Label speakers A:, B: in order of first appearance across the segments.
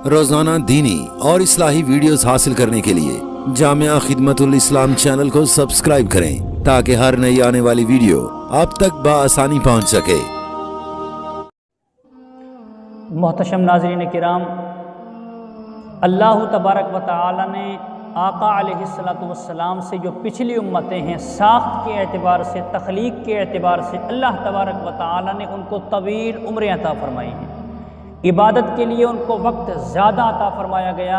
A: रोजाना दीनी और इस्लाही वीडियोस हासिल करने के लिए जामिया खिदमतुल इस्लाम चैनल को सब्सक्राइब करें ताकि हर नई आने वाली वीडियो आप तक बआसानी पहुंच सके।
B: मोहतरम नाज़रीन किराम, अल्लाह तबारक व तआला ने आका अलैहिस्सलातु वस्सलाम से जो पिछली उम्मतें हैं, साख्त के एतबार से, तख्लीक के एतबार से अल्लाह तबारक व तआला ने उनको तवील उम्रें अता फरमाई हैं। इबादत के लिए उनको वक्त ज़्यादा अता फरमाया गया।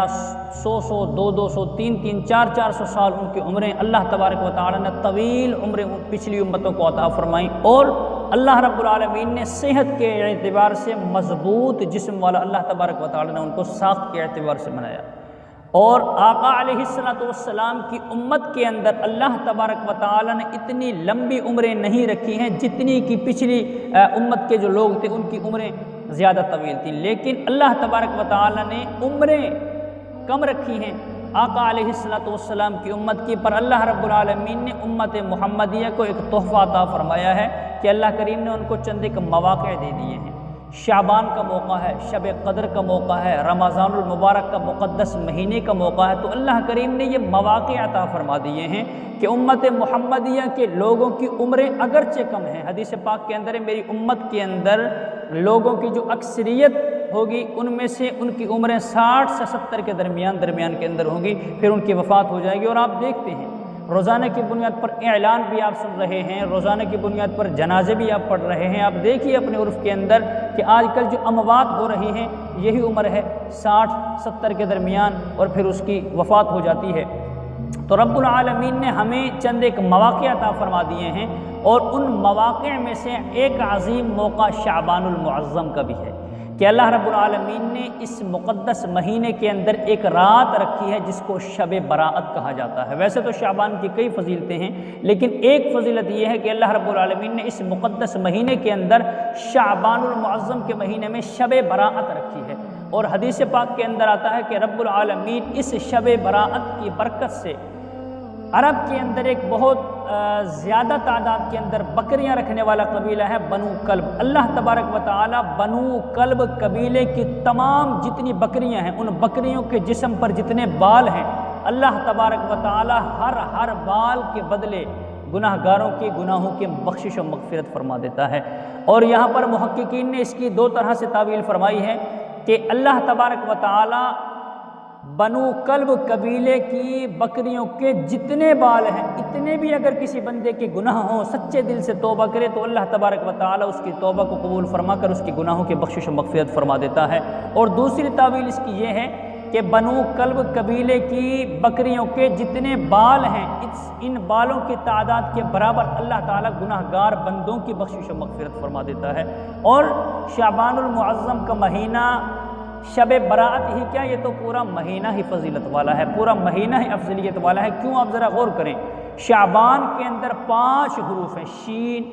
B: 100 200 300 400 साल उनकी उम्रें अल्लाह तबारक व तआला ने तवील उम्रें पिछली उम्मतों को अता फरमाई। और अल्लाह रब्बुल आलमीन ने सेहत के एतबार से मजबूत जिस्म वाला अल्लाह तबारक व तआला ने उनको साख्त के एतबार से बनाया। और आका अलैहिस्सलातु वस्सलाम की उम्मत के अंदर अल्लाह तबारक व तआला ने इतनी लंबी उम्रें नहीं रखी हैं जितनी कि पिछली उम्मत के जो लोग थे उनकी उम्रें ज़्यादा तवील थी। लेकिन अल्लाह तबारक व तआला ने उम्रें कम रखी हैं आका अलैहिस्सलातु वस्सलाम की उम्मत की, पर अल्लाह रब्बुल आलमीन ने उम्मत मुहम्मदिया को एक तोहफ़ा अता फरमाया है कि अल्लाह करीम ने उनको चंद एक मौक़े दे दिए हैं। शाबान का मौका है, शब क़द्र का मौका है, रमज़ानुल मुबारक का मुक़द्दस महीने का मौका है। तो अल्लाह करीम ने ये मौक़े अता फरमा दिए हैं कि उम्मत मुहम्मदिया के लोगों की उम्रें अगरचे कम हैं। हदीस पाक के अंदर है, मेरी उम्मत के अंदर लोगों की जो अक्सरियत होगी उनमें से उनकी उम्रें 60 से 70 के दरमियान के अंदर होंगी, फिर उनकी वफ़ात हो जाएगी। और आप देखते हैं रोज़ाना की बुनियाद पर ऐलान भी आप सुन रहे हैं, रोज़ाना की बुनियाद पर जनाजे भी आप पढ़ रहे हैं। आप देखिए अपने उर्फ़ के अंदर कि आजकल जो अमवात हो रही हैं यही उम्र है 60-70 के दरमियान, और फिर उसकी वफ़ात हो जाती है। तो रब्बुल आलमीन ने हमें चंद एक मौक़े अता फरमा दिए हैं, और उन मौक़े में से एक अज़ीम मौका शाबानुल मुअज़्ज़म का भी है कि अल्लाह रब्बुल आलमीन ने इस मुक़द्दस महीने के अंदर एक रात रखी है जिसको शब बराअत कहा जाता है। वैसे तो शाबान की कई फजीलतें हैं, लेकिन एक फ़जीलत यह है कि अल्लाह रब्बुल आलमीन ने इस मुक़द्दस महीने के अंदर शाबानुल मुअज़्ज़म के महीने में शब बराअत रखी है। और हदीस पाक के अंदर आता है कि रब्बुल आलमीन इस शब बराअत की बरकत से अरब के अंदर एक बहुत ज़्यादा तादाद के अंदर बकरियां रखने वाला कबीला है बनु कल्ब। अल्लाह तबारक व तआला बनु कल्ब कबीले की तमाम जितनी बकरियां हैं, उन बकरियों के जिस्म पर जितने बाल हैं, अल्लाह तबारक व तआला हर बाल के बदले गुनाहगारों के गुनाहों की बख्शिश और मग़फ़िरत फरमा देता है। और यहाँ पर मुहक्किकीन ने इसकी दो तरह से तावील फरमाई है कि अल्लाह तबारक व तआला बनु कल्ब कबीले की बकरियों के जितने बाल हैं, इतने भी अगर किसी बंदे के गुनाह हों, सच्चे दिल से तौबा करे तो अल्लाह तबारक व तआला उसकी तौबा को कबूल फरमा कर उसके गुनाहों की बख्शिश और मग़फ़िरत फरमा देता है। और दूसरी तावील इसकी ये है कि बनु कल्ब कबीले की बकरियों के जितने बाल हैं, इन बालों की तादाद के बराबर अल्लाह ताला गुनाहगार बंदों की बख्शिश और मग़फ़िरत फरमा देता है। और शाबानुल मुअज़्ज़म का महीना शब बराअत ही क्या, ये तो पूरा महीना ही फजीलत वाला है, पूरा महीना ही अफजलियत वाला है। क्यों? आप ज़रा गौर करें, शाबान के अंदर 5 हरूफ हैं, शीन,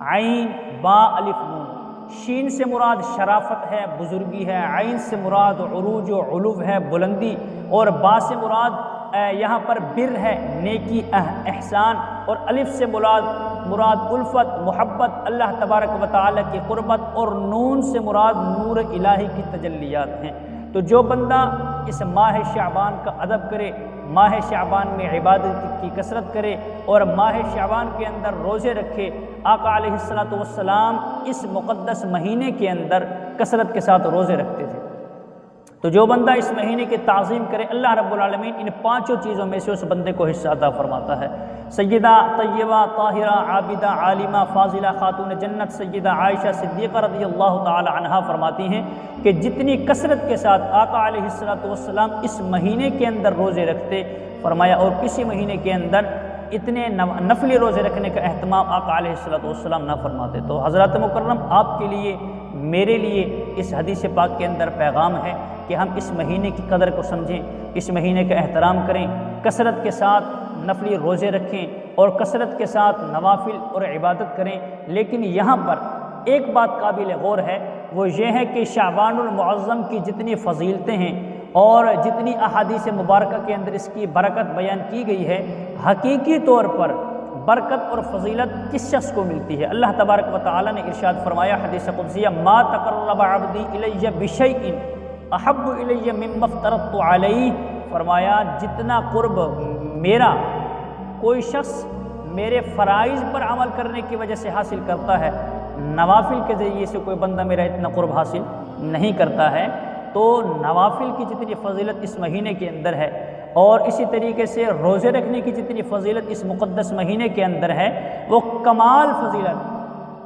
B: आइन, बा, अलिफ, नून। शीन से मुराद शराफत है, बुजुर्गी है, आइन से मुराद उरूज व उलूव है, बुलंदी, और बा से मुराद यहाँ पर बिर है, नेकी, एहसान, और अलिफ से मुराद उल्फत, मोहब्बत, अल्लाह तबारक व तआला की क़ुर्बत, और नून से मुराद नूर इलाही की तजल्लियात हैं। तो जो बंदा इस माह शाबान का अदब करे, माह शाबान में इबादत की कसरत करे, और माह शाबान के अंदर रोज़े रखे, आका अलैहिस्सलातु वस्सलाम इस मुक़द्दस महीने के अंदर कसरत के साथ रोज़े रखते थे। तो जो बंदा इस महीने की ताज़ीम करे, अल्लाह रब्बुल आलमीन इन 5 चीज़ों में से उस बंदे को हिस्सा अता फरमाता है। सय्यदा तय्यबा ताहिरा आबिदा आलिमा फाजिला खातून जन्नत सय्यदा आयशा सिद्दीक़ा रज़ियल्लाहु ताला अन्हा फरमाती हैं कि जितनी कसरत के साथ आका अलैहिस्सलातु वस्सलाम इस महीने के अंदर रोज़े रखते, फरमाया और किसी महीने के अंदर इतने नफली रोज़े रखने का अहतमाम आका अलैहिस्सलातु वस्सलाम ना फरमाते। तो हज़रात मुकर्रम, आपके लिए, मेरे लिए इस हदीस पाक के अंदर पैगाम है कि हम इस महीने की कदर को समझें, इस महीने का एहतराम करें, कसरत के साथ नफली रोज़े रखें और कसरत के साथ नवाफिल और इबादत करें। लेकिन यहाँ पर एक बात काबिल गौर है, वो ये है कि शाबानुल मुअज़्ज़म की जितनी फ़जीलतें हैं और जितनी अहादीस मुबारक के अंदर इसकी बरकत बयान की गई है, हकीकी तौर पर बरकत और फजीलत किस शख्स को मिलती है? अल्लाह तबारक व तआला ने इरशाद फरमाया हदीस कुदसिया, मा तक़र्रब अब्दी इलय्या बिशैइन احب الی مما افترضت علیہ، فرمایا جتنا قرب میرا کوئی شخص میرے فرائض پر عمل کرنے کی وجہ سے حاصل کرتا ہے، نوافل کے ذریعے سے کوئی بندہ میرا اتنا قرب حاصل نہیں کرتا ہے۔ تو نوافل کی جتنی فضیلت اس مہینے کے اندر ہے، اور اسی طریقے سے روزے رکھنے کی جتنی فضیلت اس مقدس مہینے کے اندر ہے، وہ کمال فضیلت،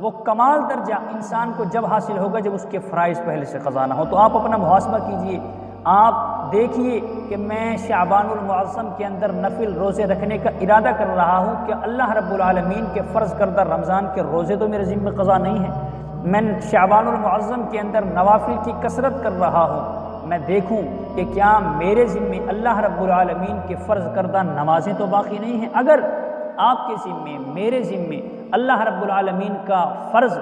B: وہ کمال درجہ انسان کو جب حاصل ہوگا جب اس کے فرائض پہلے سے قضا نہ ہو۔ تو آپ اپنا محاسبہ کیجئے، آپ دیکھیے کہ میں شعبان المعظم کے اندر نفل روزے رکھنے کا ارادہ کر رہا ہوں کہ اللہ رب العالمین کے فرض کردہ رمضان کے روزے تو میرے ذمہ قضا نہیں ہے، میں شعبان المعظم کے اندر نوافل کی کثرت کر رہا ہوں، میں دیکھوں کہ کیا میرے ذمے اللہ رب العالمین کے فرض کردہ نمازیں تو باقی نہیں ہیں۔ اگر آپ کے ذمے، میرے ذمے اللہ رب العالمین کا فرض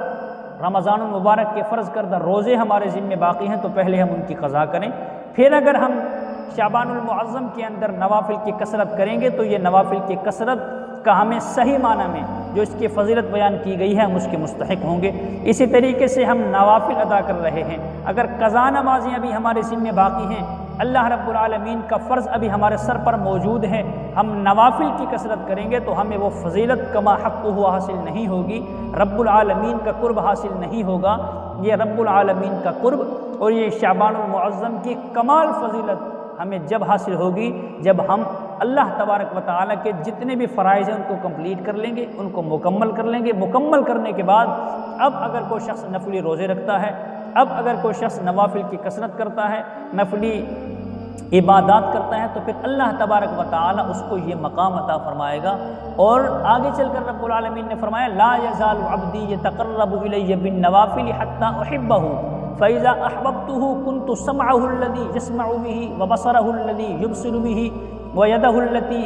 B: رمضان المبارک کے فرض کردہ روزے ہمارے ذمے باقی ہیں تو پہلے ہم ان کی قضا کریں، پھر اگر ہم شعبان المعظم کے اندر نوافل کی کثرت کریں گے تو یہ نوافل کی کثرت کا ہمیں صحیح معنی میں جو اس کی فضیلت بیان کی گئی ہے ہم اس کے مستحق ہوں گے۔ اسی طریقے سے ہم نوافل ادا کر رہے ہیں، اگر قضا نمازیں ابھی ہمارے ذمے باقی ہیں، اللہ رب العالمین کا فرض ابھی ہمارے سر پر موجود ہے، ہم نوافل کی کثرت کریں گے تو ہمیں وہ فضیلت کما حق ہوا حاصل نہیں ہوگی، رب العالمین کا قرب حاصل نہیں ہوگا۔ یہ رب العالمین کا قرب اور یہ شعبان المعظم کی کمال فضیلت ہمیں جب حاصل ہوگی جب ہم اللہ تبارک و تعالیٰ کے جتنے بھی فرائض ہیں ان کو کمپلیٹ کر لیں گے، ان کو مکمل کر لیں گے۔ مکمل کرنے کے بعد اب اگر کوئی شخص نفلی روزے رکھتا ہے، اب اگر کوئی شخص نوافل کی کثرت کرتا ہے، نفلی عبادات کرتا ہے، تو پھر اللہ تبارک و تعالیٰ اس کو یہ مقام عطا فرمائے گا۔ اور آگے چل کر رب العالمین نے فرمایا لا یزال عبدی یتقرب الی بالنوافل حتی احبہ فاذا احببته كنت سمعه الذي يسمع به وبصره الذي يبصر به ويده التي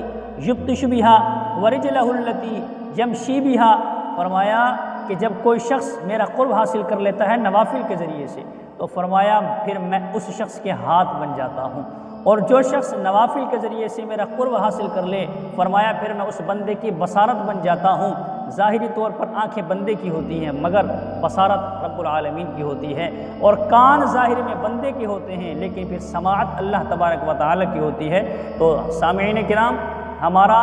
B: يبطش بها ورجله التي يمشي بها۔ فرمایا کہ جب کوئی شخص میرا قرب حاصل کر لیتا ہے نوافل کے ذریعے سے تو فرمایا پھر میں اس شخص کے ہاتھ بن جاتا ہوں، اور جو شخص نوافل کے ذریعے سے میرا قرب حاصل کر لے فرمایا پھر میں اس بندے کی بصارت بن جاتا ہوں۔ ظاہری طور پر آنکھیں بندے کی ہوتی ہیں مگر بصارت رب العالمین کی ہوتی ہے، اور کان ظاہر میں بندے کے ہوتے ہیں لیکن پھر سماعت اللہ تبارک و تعالیٰ کی ہوتی ہے۔ تو سامعین کرام، ہمارا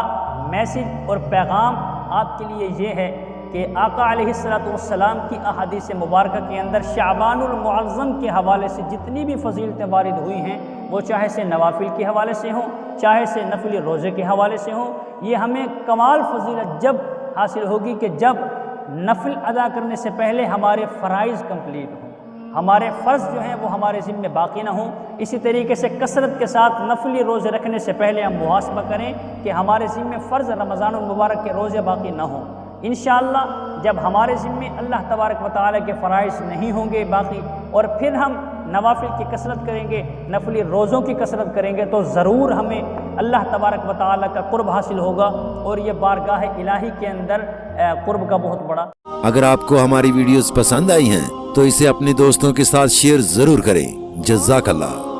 B: میسج اور پیغام آپ کے لیے یہ ہے کہ آقا علیہ السلام کی احادیث مبارکہ کے اندر شعبان المعظم کے حوالے سے جتنی بھی فضیلتیں وارد ہوئی ہیں، وہ چاہے سے نوافل کے حوالے سے ہوں، چاہے سے نفلی روزے کے حوالے سے ہوں، یہ ہمیں کمال فضیلت جب حاصل ہوگی کہ جب نفل ادا کرنے سے پہلے ہمارے فرائض کمپلیٹ ہوں، ہمارے فرض جو ہیں وہ ہمارے ذمے باقی نہ ہوں۔ اسی طریقے سے کثرت کے ساتھ نفلی روزے رکھنے سے پہلے ہم محاسبہ کریں کہ ہمارے ذمے فرض رمضان المبارک کے روزے باقی نہ ہوں۔ انشاءاللہ جب ہمارے ذمے اللہ تبارک و تعالیٰ کے فرائض نہیں ہوں گے باقی، اور پھر ہم نوافل کی کثرت کریں گے، نفلی روزوں کی کثرت کریں گے، تو ضرور ہمیں اللہ تبارک و تعالیٰ کا قرب حاصل ہوگا، اور یہ بارگاہ الہی کے اندر قرب کا بہت بڑا۔
A: اگر آپ کو ہماری ویڈیوز پسند آئی ہیں تو اسے اپنے دوستوں کے ساتھ شیئر ضرور کریں۔ جزاک اللہ۔